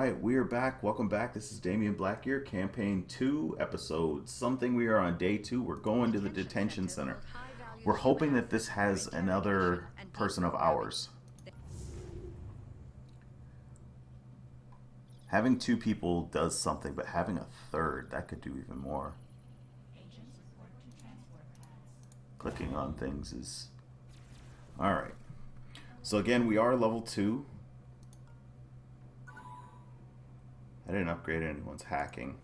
Alright, we are back. Welcome back. This is Damionblackgear, Campaign 2, Episode something. We are on Day 2. We're going to the detention center. We're hoping that this has another person of ours. Having two people does something, but having a third, that could do even more. Clicking on things is... Alright. So again, we are level 2. I didn't upgrade anyone's hacking.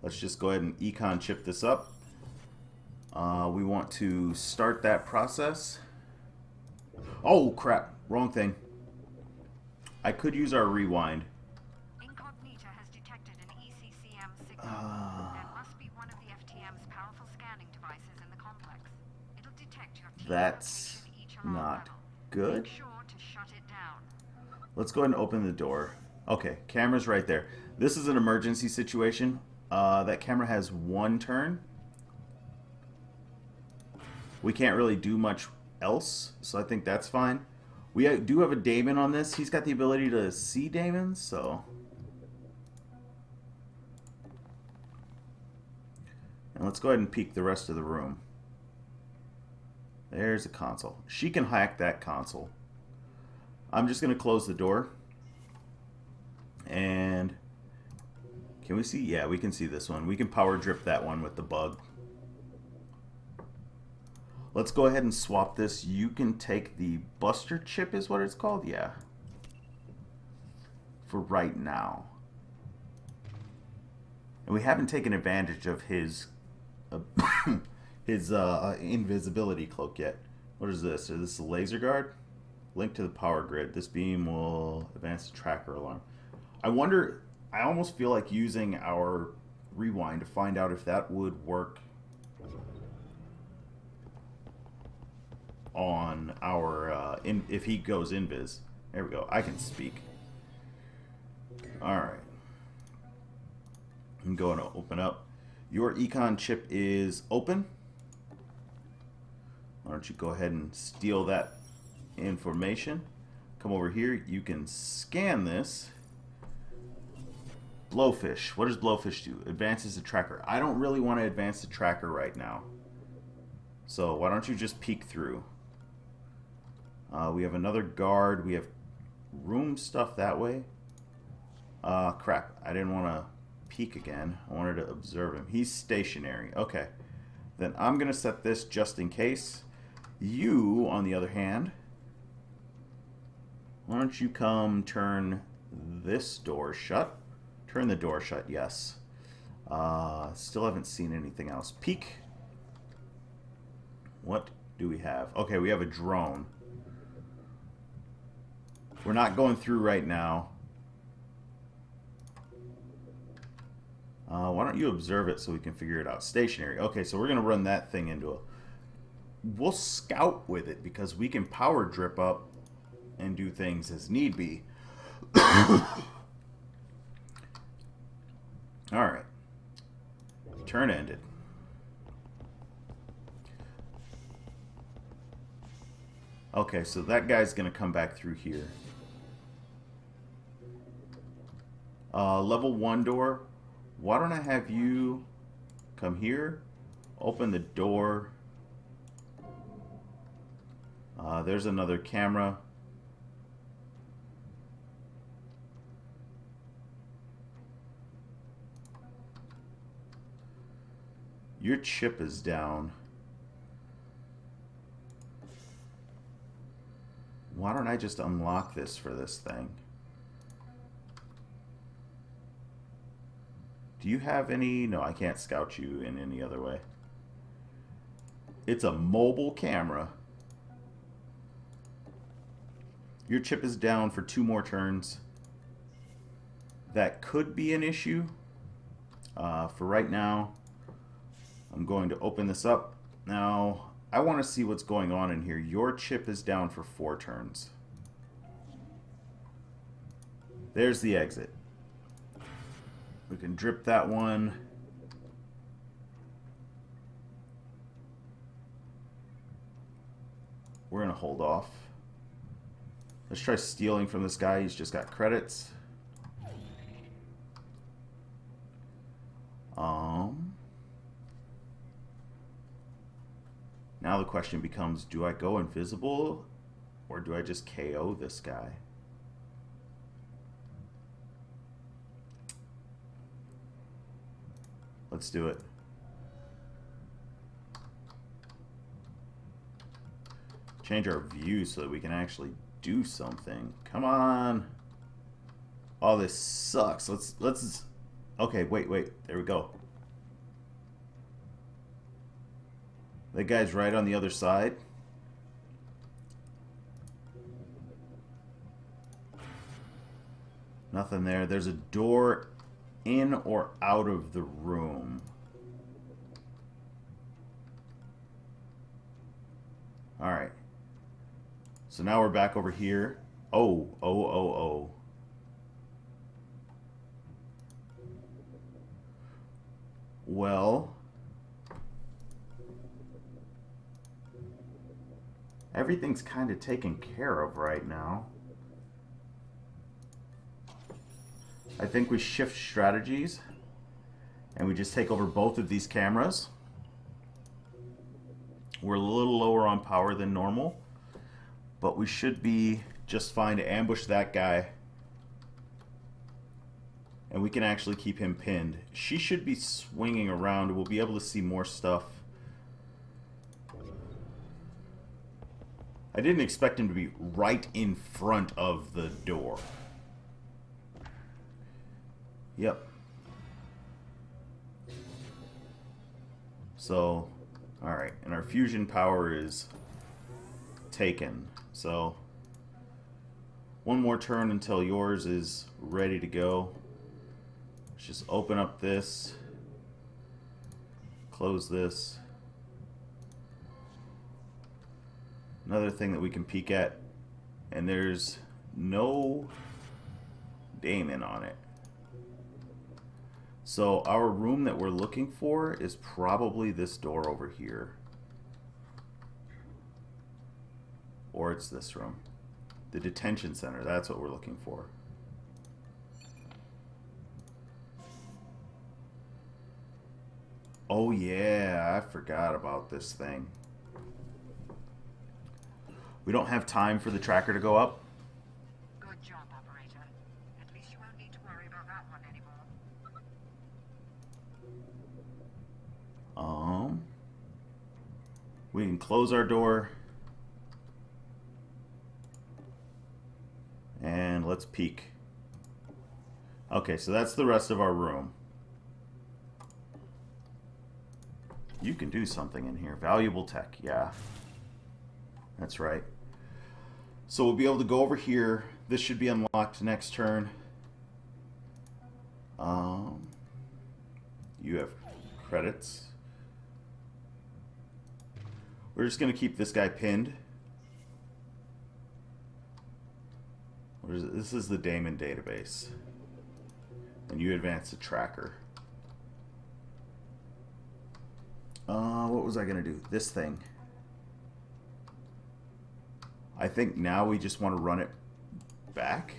Let's just go ahead and econ chip this up. We want to start that process. Oh crap, wrong thing. I could use our rewind. Incognita has detected an ECCM signal. That must be one of the FTM's powerful scanning devices in the complex. It'll detect your team That's location each alarm not level. good. Make sure to shut it down. Let's go ahead and open the door. Okay, camera's right there. This is an emergency situation. That camera has one turn. We can't really do much else, so I think that's fine. We do have a Damon on this. He's got the ability to see Damon, so... And let's go ahead and peek the rest of the room. There's a console. She can hack that console. I'm just going to close the door. And can we see? Yeah, we can see this one. We can power drip that one with the bug. Let's go ahead and swap this. You can take the buster chip is what it's called? Yeah. For right now. And we haven't taken advantage of his invisibility cloak yet. What is this? Is this a laser guard? Link to the power grid. This beam will advance the tracker alarm. I wonder, I almost feel like using our rewind to find out if that would work on our, if he goes invis. There we go, I can speak. Alright. I'm going to open up. Your econ chip is open. Why don't you go ahead and steal that information. Come over here, you can scan this. Blowfish. What does Blowfish do? Advances the tracker. I don't really want to advance the tracker right now. So why don't you just peek through? We have another guard. We have room stuff that way. Crap. I didn't want to peek again. I wanted to observe him. He's stationary. Okay. Then I'm going to set this just in case. You, on the other hand, why don't you come turn this door shut? Turn the door shut, yes. Still haven't seen anything else. Peek. What do we have? Okay, we have a drone. We're not going through right now. Why don't you observe it so we can figure it out? Stationary. Okay, so we're going to run that thing into a... We'll scout with it because we can power drip up and do things as need be. Alright. Turn ended. Okay, so that guy's going to come back through here. Level 1 door. Why don't I have you come here, open the door. There's another camera. Your chip is down. Why don't I just unlock this for this thing? Do you have any... No, I can't scout you in any other way. It's a mobile camera. Your chip is down for 2 more turns. That could be an issue. For right now, I'm going to open this up. Now, I want to see what's going on in here. Your chip is down for 4 turns. There's the exit. We can drip that one. We're going to hold off. Let's try stealing from this guy. He's just got credits. Now the question becomes, do I go invisible or do I just KO this guy? Let's do it. Change our view so that we can actually do something. Come on. Oh, this sucks. Let's okay, wait. There we go. That guy's right on the other side. Nothing there. There's a door in or out of the room. Alright. So now we're back over here. Oh. Well, everything's kind of taken care of right now. I think we shift strategies and we just take over both of these cameras. We're a little lower on power than normal, but we should be just fine to ambush that guy. And we can actually keep him pinned. She should be swinging around. We'll be able to see more stuff. I didn't expect him to be right in front of the door. Yep. So, alright. And our fusion power is taken. So, one more turn until yours is ready to go. Let's just open up this. Close this. Another thing that we can peek at. And there's no Damon on it. So our room that we're looking for is probably this door over here. Or it's this room. The detention center, that's what we're looking for. Oh yeah, I forgot about this thing. We don't have time for the tracker to go up. Good job, operator. At least you won't need to worry about that one anymore. We can close our door. And let's peek. Okay, so that's the rest of our room. You can do something in here. Valuable tech, yeah. That's right. So we'll be able to go over here. This should be unlocked next turn. You have credits. We're just going to keep this guy pinned. What is it? This is the Damon database. And you advance the tracker. What was I going to do? This thing. I think now we just want to run it back.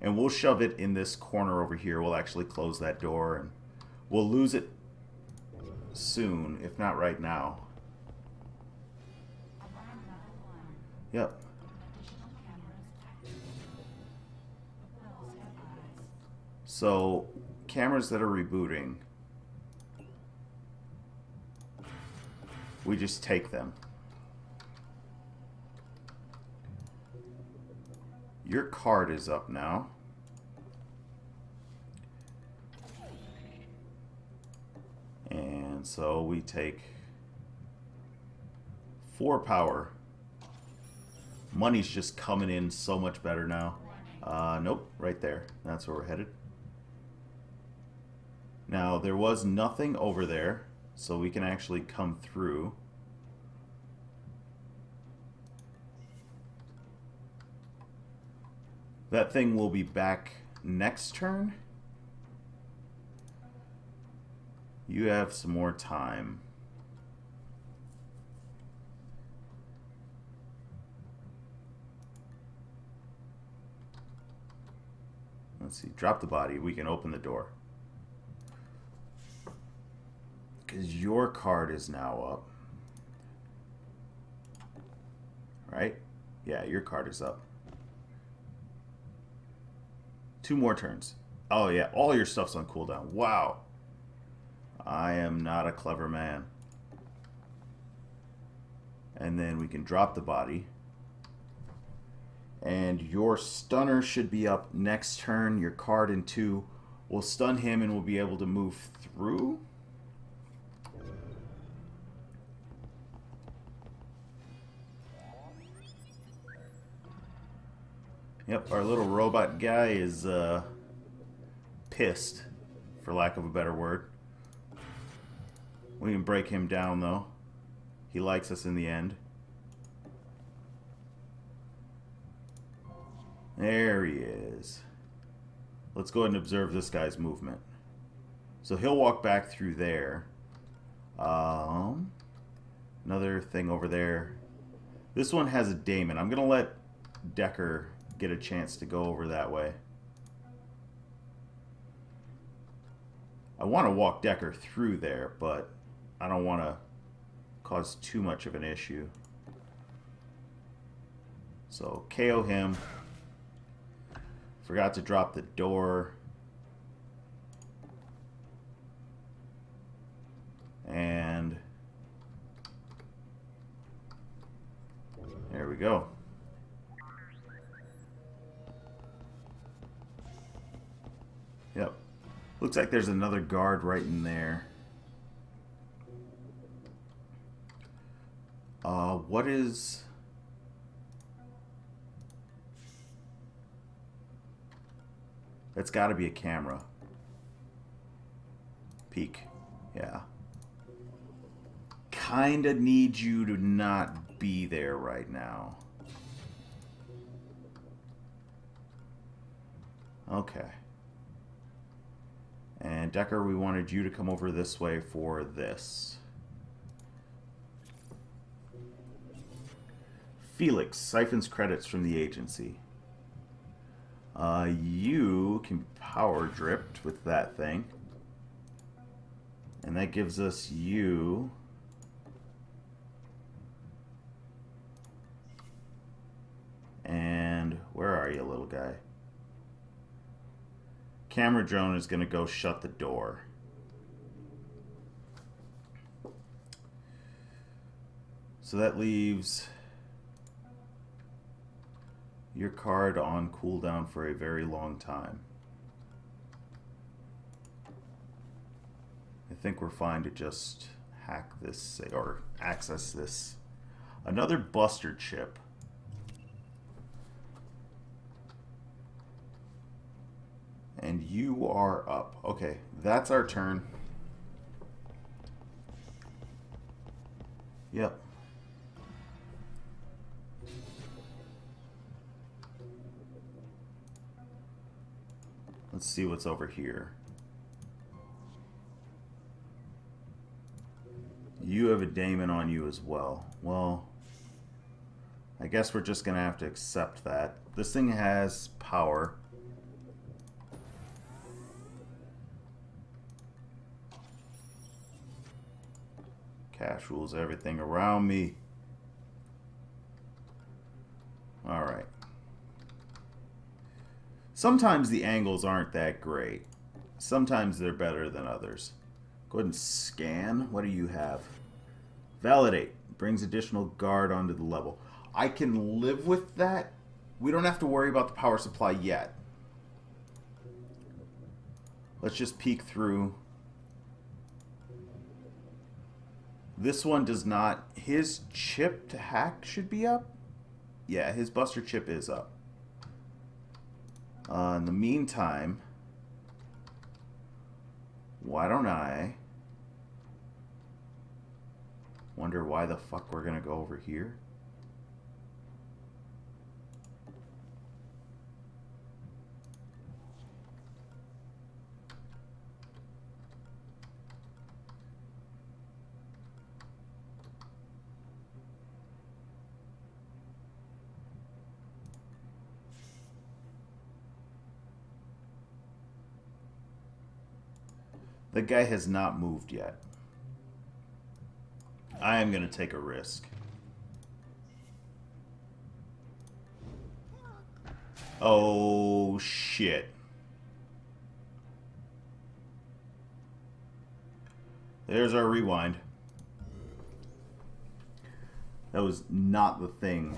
And we'll shove it in this corner over here. We'll actually close that door. And we'll lose it soon, if not right now. Yep. So, cameras that are rebooting, we just take them. Your card is up now. And so we take 4 power. Money's just coming in so much better now. Nope, right there. That's where we're headed. Now, there was nothing over there, so we can actually come through. That thing will be back next turn. You have some more time. Let's see. Drop the body. We can open the door. Because your card is now up. Right? Yeah, your card is up. 2 more turns. Oh yeah, all your stuff's on cooldown. Wow. I am not a clever man. And then we can drop the body. And your stunner should be up next turn. Your card in 2 will stun him and will be able to move through. Yep, our little robot guy is pissed, for lack of a better word. We can break him down, though. He likes us in the end. There he is. Let's go ahead and observe this guy's movement. So he'll walk back through there. Another thing over there. This one has a Damon. I'm going to let Decker get a chance to go over that way. I want to walk Decker through there, but I don't want to cause too much of an issue. So KO him. Forgot to drop the door. And there we go. Yep. Looks like there's another guard right in there. What is... That's got to be a camera. Peek. Yeah. Kinda need you to not be there right now. Okay. And Decker, we wanted you to come over this way for this. Felix siphons credits from the agency. You can power dripped with that thing. And that gives us you. And where are you, little guy? Camera drone is going to go shut the door. So that leaves your card on cooldown for a very long time. I think we're fine to just hack this or access this. Another buster chip. And you are up. Okay, that's our turn. Yep. Let's see what's over here. You have a Damon on you as well. Well, I guess we're just going to have to accept that. This thing has power. Cash rules everything around me. Alright. Sometimes the angles aren't that great. Sometimes they're better than others. Go ahead and scan. What do you have? Validate. Brings additional guard onto the level. I can live with that. We don't have to worry about the power supply yet. Let's just peek through. This one does not. His chip to hack should be up. Yeah, his buster chip is up. In the meantime, why don't I wonder why the fuck we're gonna go over here? The guy has not moved yet. I am going to take a risk. Oh, shit. There's our rewind. That was not the thing.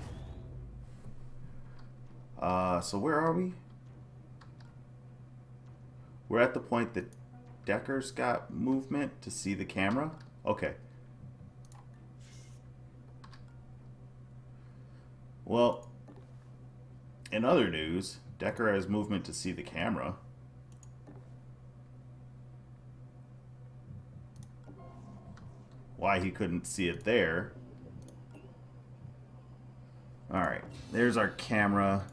So where are we? We're at the point that Decker's got movement to see the camera? Okay. Well, in other news, Decker has movement to see the camera. Why he couldn't see it there. Alright, there's our camera.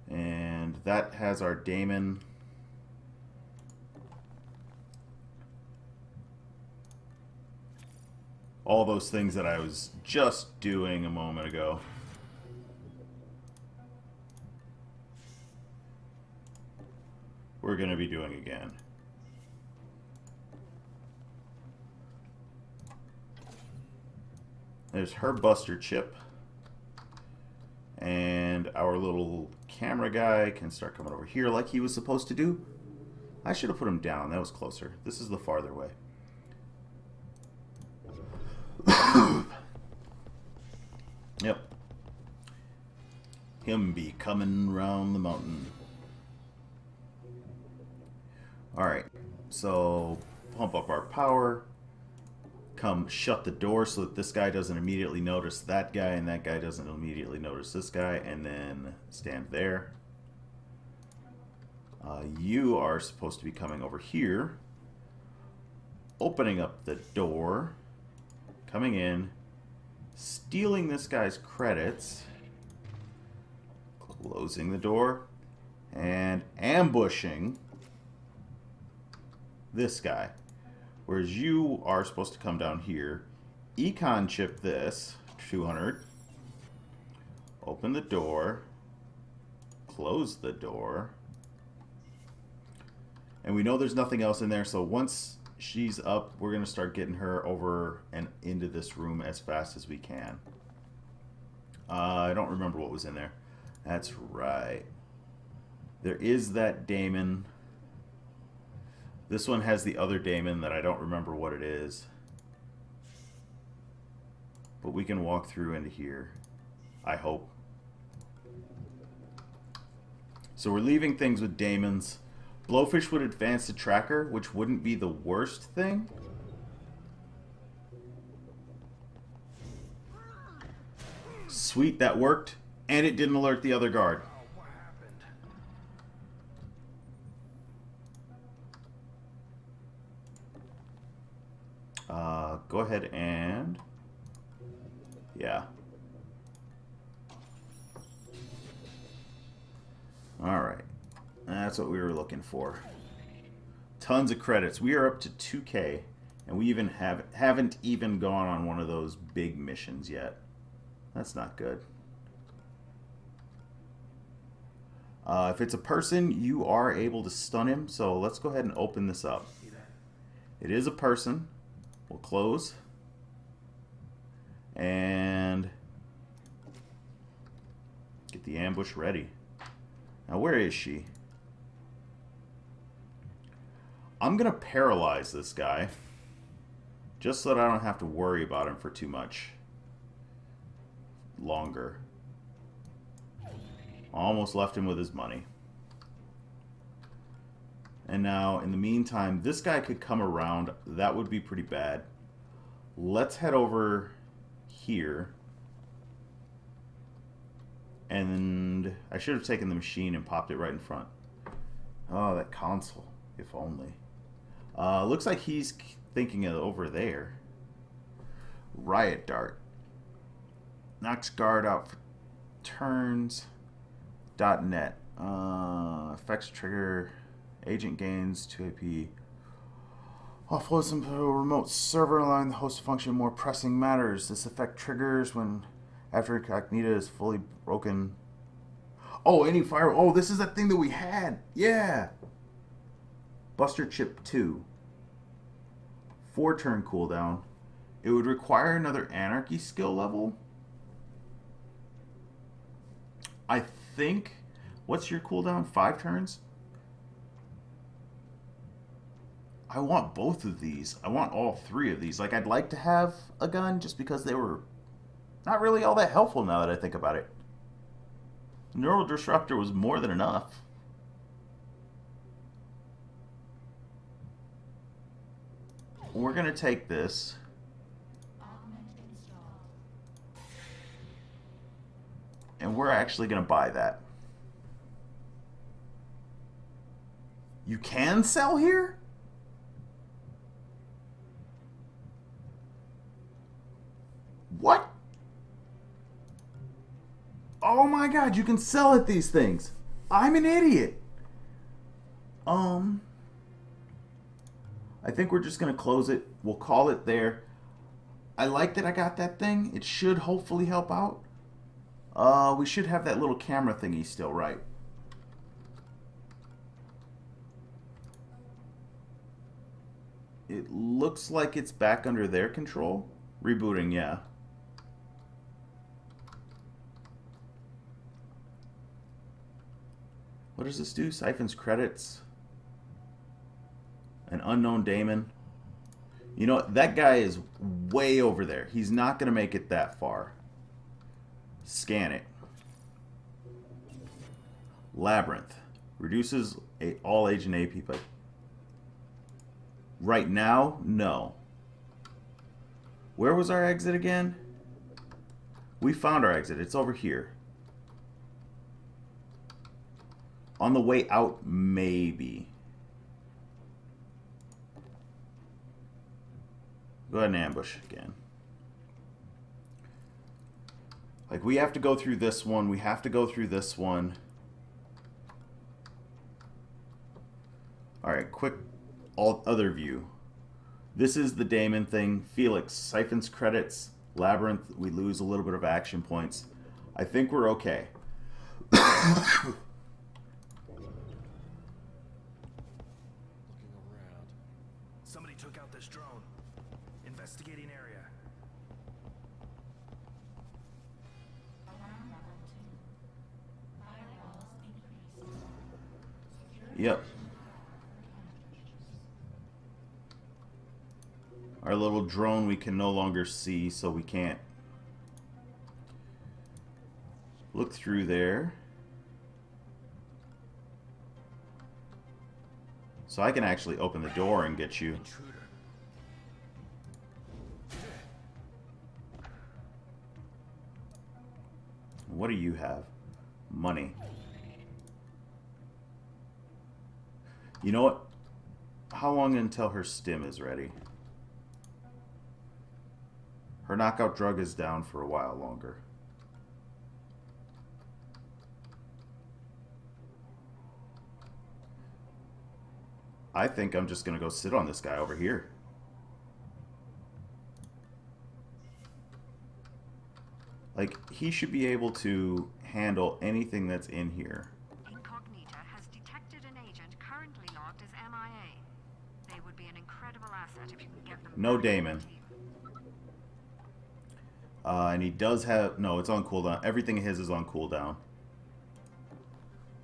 And that has our Damon. All those things that I was just doing a moment ago. We're going to be doing again. There's her Buster chip. And our little camera guy can start coming over here like he was supposed to do. I should have put him down. That was closer. This is the farther way. Yep. Him be coming round the mountain. Alright. So, pump up our power. Come shut the door so that this guy doesn't immediately notice that guy and that guy doesn't immediately notice this guy, and then stand there. You are supposed to be coming over here, opening up the door, coming in, stealing this guy's credits, closing the door, and ambushing this guy. Whereas you are supposed to come down here, econ chip this, 200, open the door, close the door, and we know there's nothing else in there, so once she's up, we're going to start getting her over and into this room as fast as we can. I don't remember what was in there. That's right. There is that Damon. This one has the other Damon that I don't remember what it is. But we can walk through into here. I hope. So we're leaving things with Damons. Blowfish would advance the tracker, which wouldn't be the worst thing. Sweet, that worked. And it didn't alert the other guard. Go ahead and... yeah. Alright. That's what we were looking for. Tons of credits. We are up to 2K. And we even haven't even gone on one of those big missions yet. That's not good. If it's a person, you are able to stun him. So let's go ahead and open this up. It is a person. We'll close. And get the ambush ready. Now, where is she? I'm going to paralyze this guy. Just so that I don't have to worry about him for too much longer. Almost left him with his money. And now, in the meantime, this guy could come around. That would be pretty bad. Let's head over here. And I should have taken the machine and popped it right in front. Oh, that console. If only. Looks like he's thinking of over there. Riot Dart. Knocks guard out for turns. .net. Effects trigger. Agent gains 2 AP. Offloads them to a remote server, allowing the host to function more pressing matters. This effect triggers when after Cognita is fully broken. Oh, any fire. Oh, this is that thing that we had. Yeah. Buster Chip 2. 4-turn cooldown. It would require another anarchy skill level. I think. What's your cooldown? 5 turns? I want both of these. I want all 3 of these. Like, I'd like to have a gun just because they were not really all that helpful now that I think about it. Neural Disruptor was more than enough. We're going to take this. And we're actually going to buy that. You can sell here? What? Oh my god, you can sell at these things. I'm an idiot. I think we're just going to close it. We'll call it there. I like that I got that thing. It should hopefully help out. We should have that little camera thingy still, right? It looks like it's back under their control. Rebooting, yeah. What does this do? Siphons credits. An unknown Damon. You know what? That guy is way over there. He's not going to make it that far. Scan it. Labyrinth. Reduces all agent AP by... Right now? No. Where was our exit again? We found our exit. It's over here. On the way out, maybe. Go ahead and ambush again. Like, we have to go through this one. We have to go through this one. Alright, quick other view. This is the Damon thing. Felix siphons credits. Labyrinth, we lose a little bit of action points. I think we're okay. Somebody took out this drone. Investigating area. Yep. Our little drone we can no longer see, so we can't look through there. So I can actually open the door and get you. Intruder. What do you have? Money. You know what? How long until her stim is ready? Her knockout drug is down for a while longer. I think I'm just going to go sit on this guy over here. Like, he should be able to handle anything that's in here. Incognita has detected an agent currently logged as MIA. They would be an incredible asset if you can get them. No back to the Damon. team. And he does have... No, it's on cooldown. Everything of his is on cooldown.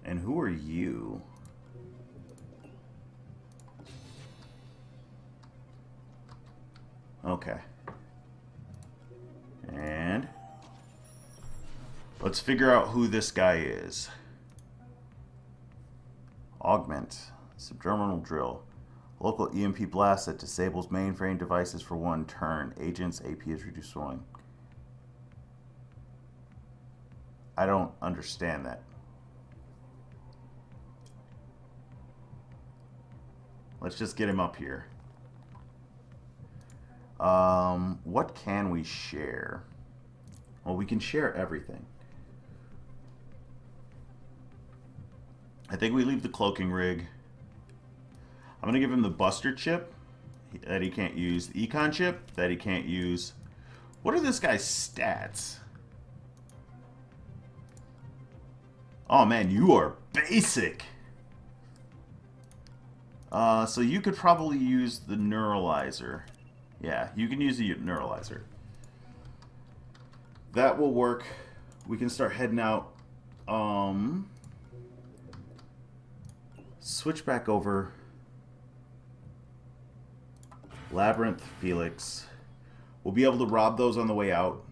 And who are you? Okay. And... let's figure out who this guy is. Augment. Subterminal drill. Local EMP blast that disables mainframe devices for 1 turn. Agent's AP is reduced to 1. I don't understand that. Let's just get him up here. What can we share? Well, we can share everything. I think we leave the cloaking rig. I'm going to give him the Buster chip that he can't use. The Econ chip that he can't use. What are this guy's stats? Oh man, you are basic. So you could probably use the Neuralizer. Yeah, you can use a neuralizer. That will work. We can start heading out. Switch back over. Labyrinth, Felix. We'll be able to rob those on the way out.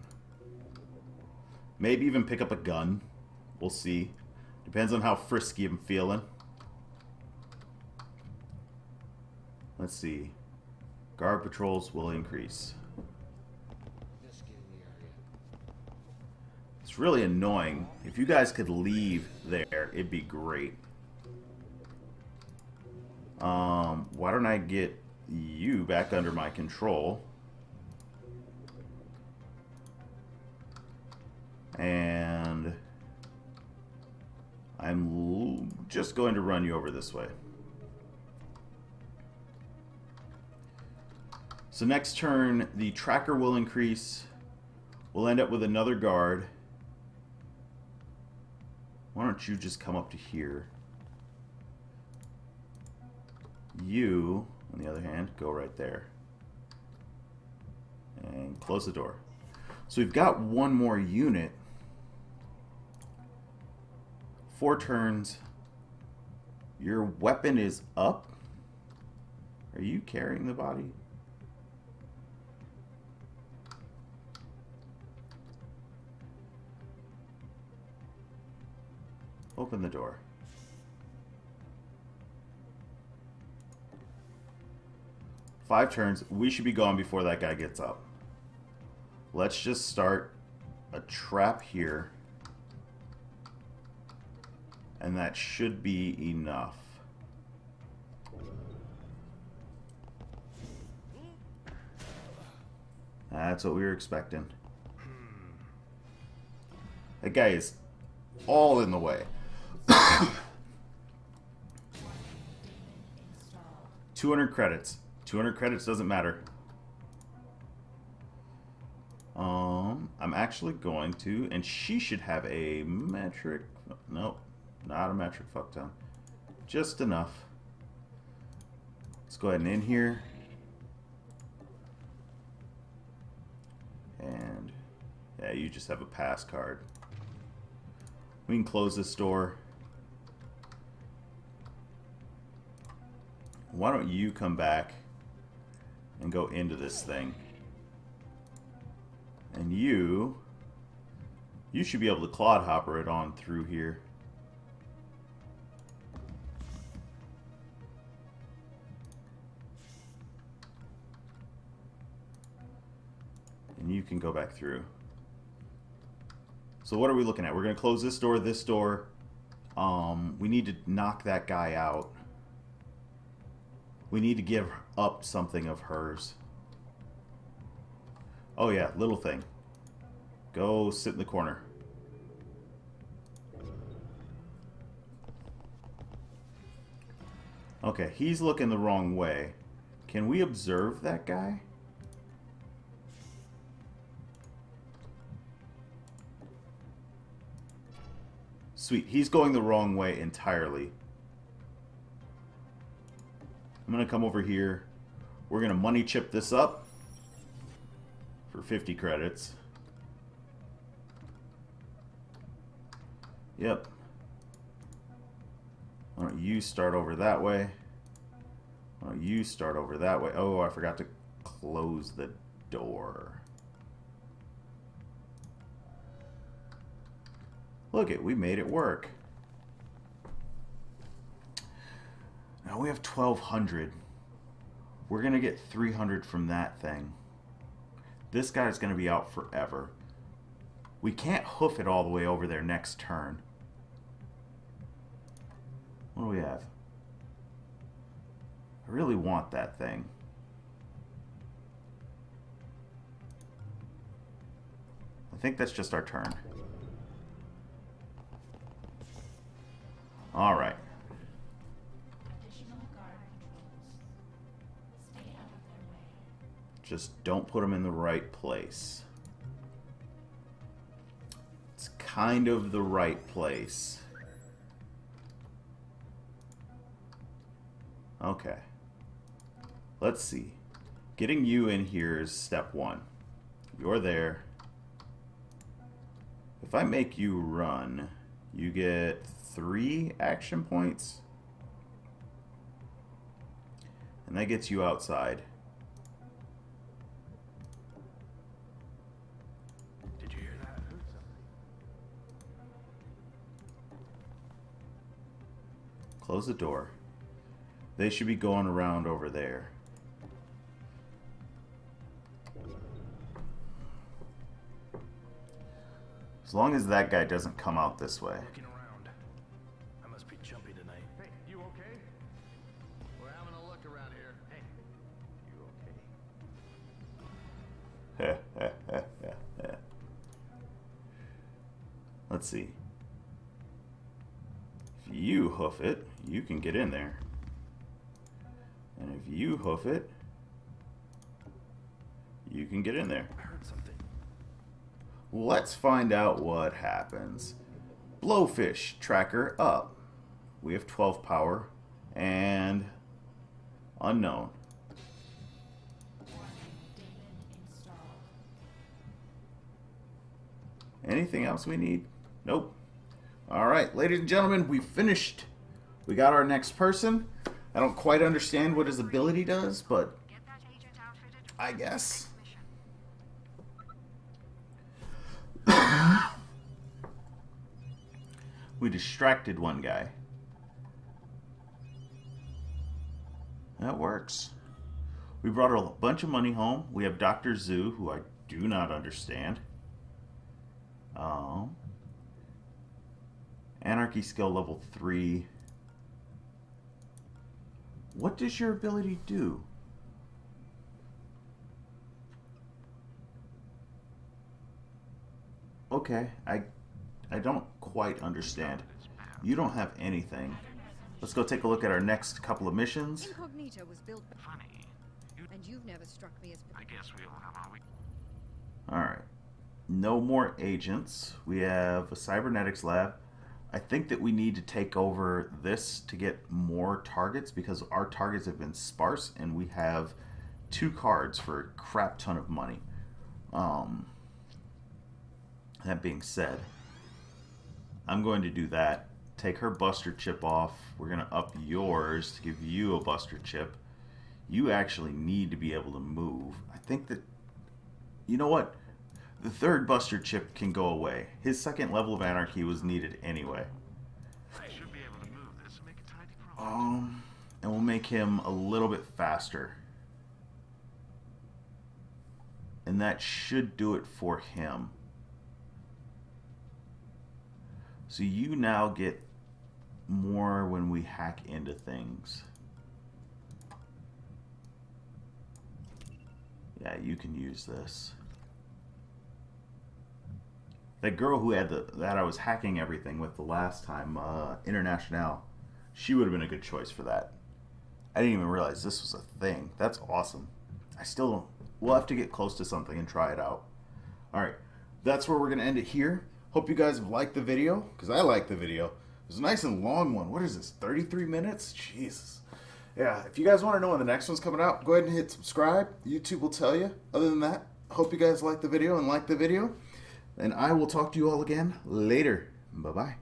Maybe even pick up a gun. We'll see. Depends on how frisky I'm feeling. Let's see. Guard patrols will increase. It's really annoying. If you guys could leave there, it'd be great. Why don't I get you back under my control? And I'm just going to run you over this way. So next turn, the tracker will increase. We'll end up with another guard. Why don't you just come up to here? You, on the other hand, go right there. And close the door. So we've got one more unit. 4 turns. Your weapon is up. Are you carrying the body? Open the door. Five turns. We should be gone before that guy gets up. Let's just start a trap here. And that should be enough. That's what we were expecting. That guy is all in the way. 200 credits. 200 credits doesn't matter. I'm actually going to, and she should have a metric. Nope, not a metric fuckton. Just enough. Let's go ahead and in here. And yeah, you just have a pass card. We can close this door. Why don't you come back and go into this thing? And you should be able to clodhopper it on through here. And you can go back through. So what are we looking at? We're going to close this door, this door. We need to knock that guy out. We need to give up something of hers. Oh yeah, little thing. Go sit in the corner. Okay, he's looking the wrong way. Can we observe that guy? Sweet, he's going the wrong way entirely. I'm going to come over here. We're going to money chip this up for 50 credits. Yep. Why don't you start over that way? Why don't you start over that way? Oh, I forgot to close the door. Look it, we made it work. Now we have 1,200. We're going to get 300 from that thing. This guy's going to be out forever. We can't hoof it all the way over there next turn. What do we have? I really want that thing. I think that's just our turn. Alright. Just don't put them in the right place. It's kind of the right place. Okay. Let's see. Getting you in here is step one. You're there. If I make you run, you get 3 action points. And that gets you outside. Did you hear that? Close the door. They should be going around over there. As long as that guy doesn't come out this way. Looking around. I must be jumpy tonight. Hey, you okay? We're having a look around here. Hey, you okay? Let's see. If you hoof it, you can get in there. And if you hoof it, you can get in there. I heard something. Let's find out what happens. Blowfish tracker up. We have 12 power and unknown. Anything else we need? Nope. Alright, ladies and gentlemen, we finished. We got our next person. I don't quite understand what his ability does, but Get that agent outfitted for I the guess. next mission. We distracted one guy. That works. We brought a bunch of money home. We have Dr. Zoo, who I do not understand. Anarchy skill level 3. What does your ability do? Okay, I don't quite understand. You don't have anything. Let's go take a look at our next couple of missions. Incognito was built, Funny. and you've never struck me as. I guess we all have our week. Alright. No more agents. We have a cybernetics lab. I think that we need to take over this to get more targets because our targets have been sparse and we have 2 cards for a crap ton of money. That being said, I'm going to do that. Take her buster chip off. We're going to up yours to give you a buster chip. You actually need to be able to move. I think that... You know what? The 3rd buster chip can go away. His 2nd level of anarchy was needed anyway. I should be able to move this and make a tiny progress. And we'll make him a little bit faster. And that should do it for him. So you now get more when we hack into things. Yeah, you can use this. That girl who had that I was hacking everything with the last time, International, she would have been a good choice for that. I didn't even realize this was a thing. That's awesome. I still don't... We'll have to get close to something and try it out. Alright, that's where we're going to end it here. Hope you guys have liked the video, because I like the video. It was a nice and long one. What is this, 33 minutes? Jesus. Yeah, if you guys want to know when the next one's coming out, go ahead and hit subscribe. YouTube will tell you. Other than that, hope you guys like the video and like the video. And I will talk to you all again later. Bye-bye.